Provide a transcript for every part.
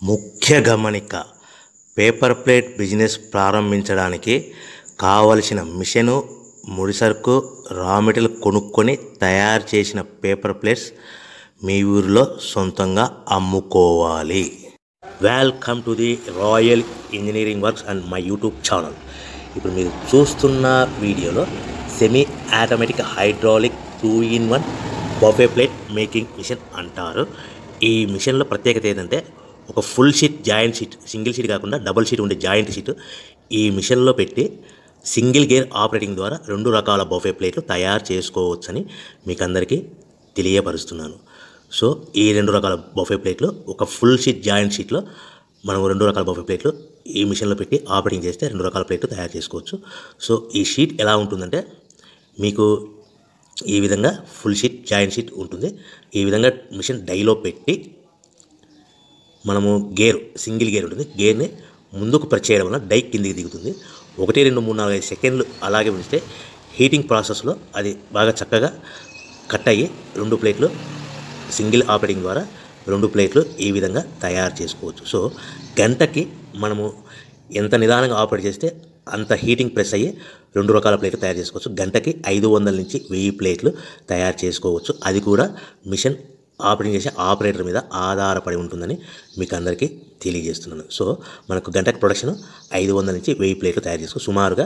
ముఖ్య గమనిక paper plate business ప్రారంభించడానికి కావలసిన మిషను, ముడిసరుకు, రా మెటీరియల్ కొనుక్కొని తయారు చేసిన పేపర్ ప్లేట్స్ మీ ఊరిలో సొంతంగా అమ్ముకోవాలి. Welcome to the Royal Engineering Works and my YouTube channel. ఇప్పుడు మీరు చూస్తున్న వీడియోలో semi automatic hydraulic 2-in-1 buffet plate making machine అంటారు. ఈ మిషన్లో ప్రత్యేకత ఏంటంటే ఒక full sheet joint sheet, single sheet కాకుండా డబుల్ షీట్ ఉండే జాయింట్ షీట్ ఈ మిషన్లో పెట్టి సింగిల్ గేర్ ఆపరేటింగ్ ద్వారా 2 రకాల బఫే ప్లేట్లు తయారు చేసుకోవచ్చని మీకు అందరికీ తెలియపరుస్తున్నాను. సో ఈ 2 రకాల బఫే ప్లేట్లు ఒక ఫుల్ షీట్ జాయింట్ షీట్లో మనం 2 రకాల బఫే ప్లేట్లు ఈ మిషన్లో పెట్టి ఆపరేటింగ్ చేస్తే 2 రకాల ప్లేట్లు తయారు చేసుకోవచ్చు. సో ఈ షీట్ ఎలా ఉంటుందంటే మీకు ఈ విధంగా ఫుల్ షీట్ జాయింట్ షీట్ ఉంటుంది. ఈ విధంగా మిషన్ డైలో పెట్టి మనము సింగిల్ గేర్ ఉంటుంది. గేర్ని ముందుకు ప్రెస్ చేయడం వల్ల డై కిందికి దిగుతుంది. 1, 2, 3, 4, 5 సెకండ్లు అలాగే ఉంచితే హీటింగ్ ప్రాసెస్లో అది బాగా చక్కగా కట్ అయ్యి 2 ప్లేట్లు సింగిల్ ఆపరేటింగ్ ద్వారా 2 ప్లేట్లు ఈ విధంగా తయారు చేసుకోవచ్చు. సో గంటకి మనము ఎంత నిదానంగా ఆపరేట్ చేస్తే అంత హీటింగ్ ప్రెస్ అయ్యి 2 రకాల ప్లేట్లు తయారు చేసుకోవచ్చు. గంటకి 500 నుంచి 1000 ప్లేట్లు తయారు చేసుకోవచ్చు. అది కూడా మిషన్ ఆపరేటింగ్ చేసే ఆపరేటర్ మీద ఆధారపడి ఉంటుందని మీకు అందరికీ తెలియజేస్తున్నాను. సో మనకు గంటకి ప్రొడక్షన్ 500 నుంచి 1000 ప్లేట్లు తయారు చేసుకోవచ్చు. సుమారుగా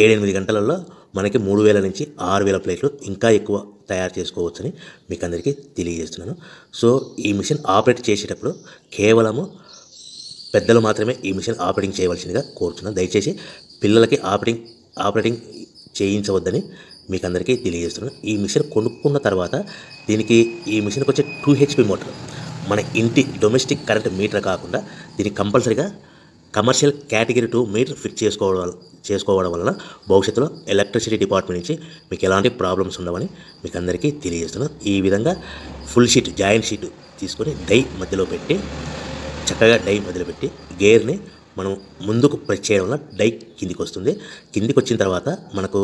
7-8 గంటలలో మనకి 3000 నుంచి 6000 ప్లేట్లు ఇంకా ఎక్కువ తయారు చేసుకోవచ్చని మీకు అందరికీ తెలియజేస్తున్నాను. సో ఈ మిషన్ ఆపరేట్ చేసేటప్పుడు కేవలము పెద్దలు మాత్రమే ఈ మిషన్ ఆపరేటింగ్ చేయవలసిందిగా కోరుతున్నాను. దయచేసి పిల్లలకి ఆపరేటింగ్ చేయించవద్దని మీకు అందరికీ తెలియజేస్తున్నాను. ఈ మిషన్ కొనుక్కున్న తర్వాత ఈ మిషన్కి వచ్చే 2 HP మోటార్ మన ఇంటి డొమెస్టిక్ కరెంట్ మీటర్ కాకుండా దీనికి కంపల్సరీగా కమర్షియల్ కేటగిరీ 2 మీటర్ ఫిట్ చేసుకోవడం వలన భవిష్యత్తులో ఎలక్ట్రిసిటీ డిపార్ట్మెంట్ నుంచి మీకు ఎలాంటి ప్రాబ్లమ్స్ ఉండవని మీకు అందరికీ తెలియజేస్తున్నాను. ఈ విధంగా ఫుల్ షీట్ జాయింట్ షీట్ తీసుకొని చక్కగా డై మధ్యలో పెట్టి గేర్ని మనం ముందుకు ప్రెస్ చేయడం వల్ల డై కిందికి వస్తుంది. కిందికి వచ్చిన తర్వాత మనకు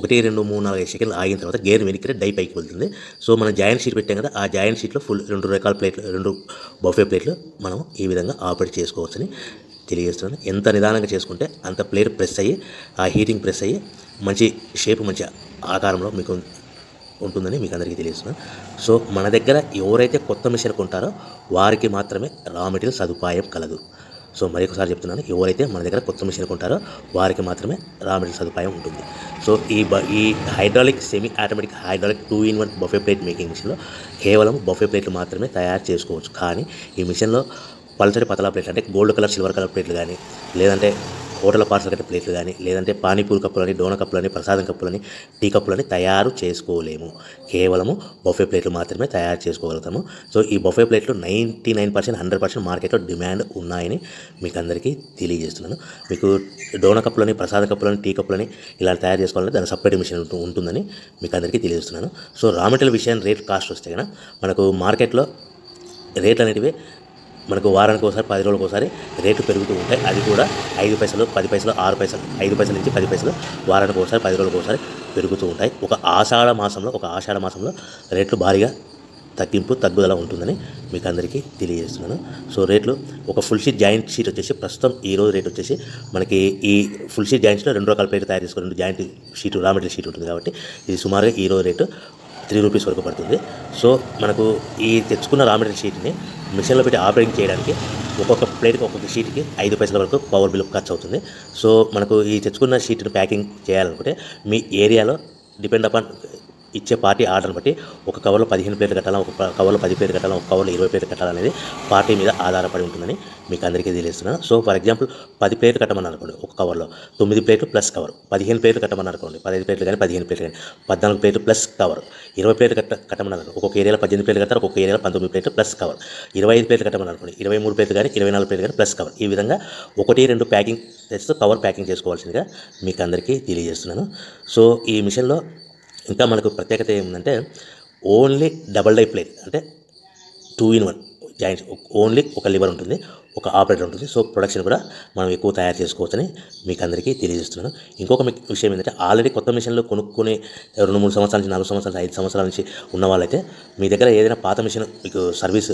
1, 2, 3, 4, 5 సెకండ్లు ఆగిన తర్వాత గేర్ వెనక్కి డై పైకి వెళ్తుంది. సో మనం జాయింట్ షీట్ పెట్టాం కదా, ఆ జాయింట్ షీట్లో ఫుల్ 2 రకాల ప్లేట్లు 2 బఫే ప్లేట్లు మనం ఈ విధంగా ఆపరేట్ చేసుకోవచ్చని తెలియజేస్తున్నాను. ఎంత నిదానంగా చేసుకుంటే అంత ప్లేట్ ప్రెస్ అయ్యి ఆ హీటింగ్ ప్రెస్ అయ్యి మంచి షేప్ మంచి ఆకారంలో మీకు ఉంటుందని మీకు అందరికీ తెలియజేస్తున్నాను. సో మన దగ్గర ఎవరైతే కొత్త మిషన్ కొంటారో వారికి మాత్రమే రా మెటీరియల్ సదుపాయం కలదు. సో మరొకసారి చెప్తున్నాను, ఎవరైతే మన దగ్గర కొత్త మిషన్ కొంటారో వారికి మాత్రమే రా మెటీరియల్ సదుపాయం ఉంటుంది. సో ఈ hydraulic semi automatic hydraulic 2-in-1 buffet plate making మిషన్లో కేవలం బఫే ప్లేట్లు మాత్రమే తయారు చేసుకోవచ్చు. కానీ ఈ మిషన్లో పల్చడి పతలా ప్లేట్లు అంటే గోల్డ్ కలర్, సిల్వర్ కలర్ ప్లేట్లు కానీ, లేదంటే హోటల్ పార్సల్ కట్టే ప్లేట్లు కానీ, లేదంటే పానీపూరి కప్పులని, డోన కప్పులని, ప్రసాదం కప్పులని, టీ కప్పులని తయారు చేసుకోలేము. కేవలము బఫే ప్లేట్లు మాత్రమే తయారు చేసుకోగలుగుతాము. సో ఈ బఫే ప్లేట్లు 99%, 100% మార్కెట్లో డిమాండ్ ఉన్నాయని మీకు అందరికీ తెలియజేస్తున్నాను. మీకు డోన కప్పులని, ప్రసాద కప్పులని, టీ కప్పులని ఇలా తయారు చేసుకోవాలంటే దాని సపరేట్ మిషన్ ఉంటుందని మీకు అందరికీ తెలియజేస్తున్నాను. సో రా మెటీరియల్ విషయం రేట్ కాస్ట్ వస్తే కనుక మనకు మార్కెట్లో రేట్లు అనేటివి మనకు వారానికి ఒకసారి 10 రోజులకు ఒకసారి రేట్లు పెరుగుతూ ఉంటాయి. అది కూడా 5 పైసలు, 10 పైసలు, 6 పైసలు, 5 పైసల నుంచి 10 పైసలు వారానికి ఒకసారి 10 రోజులకు ఒకసారి పెరుగుతూ ఉంటాయి. ఒక ఆషాఢ మాసంలో రేట్లు భారీగా తగ్గుదల ఉంటుందని మీకు అందరికీ తెలియజేస్తున్నాను. సో రేట్లు ఒక ఫుల్ షీట్ జాయింట్ షీట్ వచ్చేసి ప్రస్తుతం ఈరోజు రేట్ వచ్చేసి మనకి ఈ ఫుల్ షీట్ జాయింట్ షీట్లో 2 రకాల ప్లేట్లు తయారు చేసుకుని 2 joint sheet raw material sheet ఉంటుంది కాబట్టి ఇది సుమారుగా ఈరోజు రేటు 3 రూపీస్ వరకు పడుతుంది. సో మనకు ఈ తెచ్చుకున్న రా మెటీరియల్ షీట్ని మిషన్లో పెట్టి ఆపరేటింగ్ చేయడానికి ఒక్కొక్క ప్లేట్కి ఒక్కొక్క షీట్కి 5 పైసల వరకు పవర్ బిల్ ఖర్చు అవుతుంది. సో మనకు ఈ తెచ్చుకున్న షీట్ని ప్యాకింగ్ చేయాలనుకుంటే మీ ఏరియాలో డిపెండ్ అపాన్ ఇచ్చే పార్టీ ఆర్డర్ని బట్టి ఒక కవర్లో 15 ప్లేట్లు కట్టాలా, ఒక కవర్లో 10 ప్లేట్లు కట్టాలా, ఒక కవర్లో 20 ప్లేట్లు కట్టాలనేది పార్టీ మీద ఆధారపడి ఉంటుందని మీకు అందరికీ తెలియజేస్తున్నాను. సో ఫర్ ఎగ్జాంపుల్ 10 ప్లేట్లు కట్టమని అనుకోండి, ఒక కవర్లో 9 ప్లేట్లు ప్లస్ కవర్. 15 ప్లేట్లు కట్టమని అనుకోండి, 15 ప్లేట్లు కానీ 15 ప్లేట్లు కానీ 14 ప్లేట్లు ప్లస్ కవర్. 20 ప్లేట్లు కట్టమని అనుకోండి, ఒక్కొక్క ఏరియాలో 18 ప్లేట్లు కట్టారు, ఒక్కొక్క ఏరియాలో 19 ప్లేట్లు ప్లస్ కవర్. 25 ప్లేట్లు కట్టమని అనుకోండి, 23 ప్లేట్లు కానీ 24 ప్లేట్లు కానీ ప్లస్ కవర్. ఈ విధంగా 1, 2 ప్యాకింగ్ చేస్తూ కవర్ ప్యాకింగ్ చేసుకోవాల్సిందిగా మీకు అందరికీ తెలియజేస్తున్నాను. సో ఈ మిషన్లో ఇంకా మనకు ప్రత్యేకత ఏముందంటే ఓన్లీ డబల్ డై ప్లేట్ అంటే 2-in-1 జాయింట్స్ ఓన్లీ ఒక లివర్ ఉంటుంది, ఒక ఆపరేటర్ ఉంటుంది. సో ప్రొడక్షన్ కూడా మనం ఎక్కువ తయారు చేసుకోవచ్చని మీకు అందరికీ తెలియజేస్తున్నాను. ఇంకొక విషయం ఏంటంటే ఆల్రెడీ కొత్త మిషన్లు కొనుక్కొని 2-3 సంవత్సరాల నుంచి 4 సంవత్సరాలు 5 సంవత్సరాల నుంచి ఉన్న వాళ్ళైతే మీ దగ్గర ఏదైనా పాత మిషన్ మీకు సర్వీస్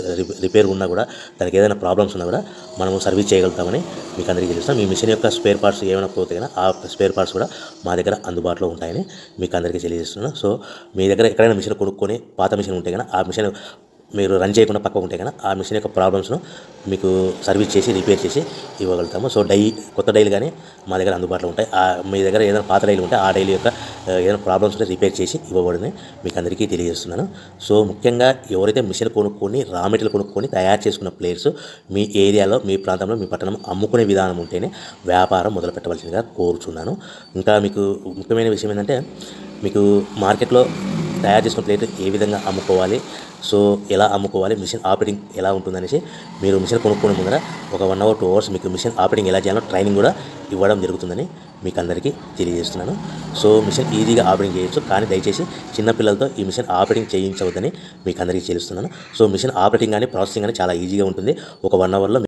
రిపేర్ ఉన్నా కూడా దానికి ఏదైనా ప్రాబ్లమ్స్ ఉన్నా కూడా మనము సర్వీస్ చేయగలుగుతామని మీకు అందరికీ తెలుస్తాం. మీ మిషన్ యొక్క స్పేర్ పార్ట్స్ ఏమైనా పోతే కానీ ఆ స్పేర్ పార్ట్స్ కూడా మా దగ్గర అందుబాటులో ఉంటాయని మీకు అందరికీ తెలియజేస్తున్నాను. సో మీ దగ్గర ఎక్కడైనా మిషన్ కొనుక్కొని పాత మిషన్ ఉంటే కానీ ఆ మిషన్ మీరు రన్ చేయకుండా పక్కకు ఉంటే కానీ ఆ మిషన్ యొక్క ప్రాబ్లమ్స్ను మీకు సర్వీస్ చేసి రిపేర్ చేసి ఇవ్వగలుగుతాము. సో కొత్త డైలు కానీ మా దగ్గర అందుబాటులో ఉంటాయి. మీ దగ్గర ఏదైనా పాత డైలు ఉంటే ఆ డైలు యొక్క ఏదైనా ప్రాబ్లమ్స్ ఉంటే రిపేర్ చేసి ఇవ్వబడని మీకు అందరికీ తెలియజేస్తున్నాను. సో ముఖ్యంగా ఎవరైతే మిషన్ కొనుక్కొని రా మెటీరియల్ కొనుక్కొని తయారు చేసుకున్న ప్లేయర్స్ మీ ఏరియాలో, మీ ప్రాంతంలో, మీ పట్టణం అమ్ముకునే విధానం ఉంటేనే వ్యాపారం మొదలు పెట్టవలసిందిగా కోరుచున్నాను. ఇంకా మీకు ముఖ్యమైన విషయం ఏంటంటే మీకు మార్కెట్లో తయారు చేసుకున్న ప్లేట్ ఏ విధంగా అమ్ముకోవాలి, సో ఎలా అమ్ముకోవాలి, మిషన్ ఆపరేటింగ్ ఎలా ఉంటుందనేసి మీరు మిషన్ కొనుక్కునే ముందర ఒక 1 అవర్ 2 అవర్స్ మీకు మిషన్ ఆపరేటింగ్ ఎలా చేయాలో ట్రైనింగ్ కూడా ఇవ్వడం జరుగుతుందని మీకు అందరికీ తెలియజేస్తున్నాను. సో మిషన్ ఈజీగా ఆపరేటింగ్ చేయొచ్చు, కానీ దయచేసి చిన్నపిల్లలతో ఈ మిషన్ ఆపరేటింగ్ చేయించవద్దని మీకు అందరికీ తెలుస్తున్నాను. సో మిషన్ ఆపరేటింగ్ కానీ ప్రాసెసింగ్ కానీ చాలా ఈజీగా ఉంటుంది. ఒక 1 అవర్లో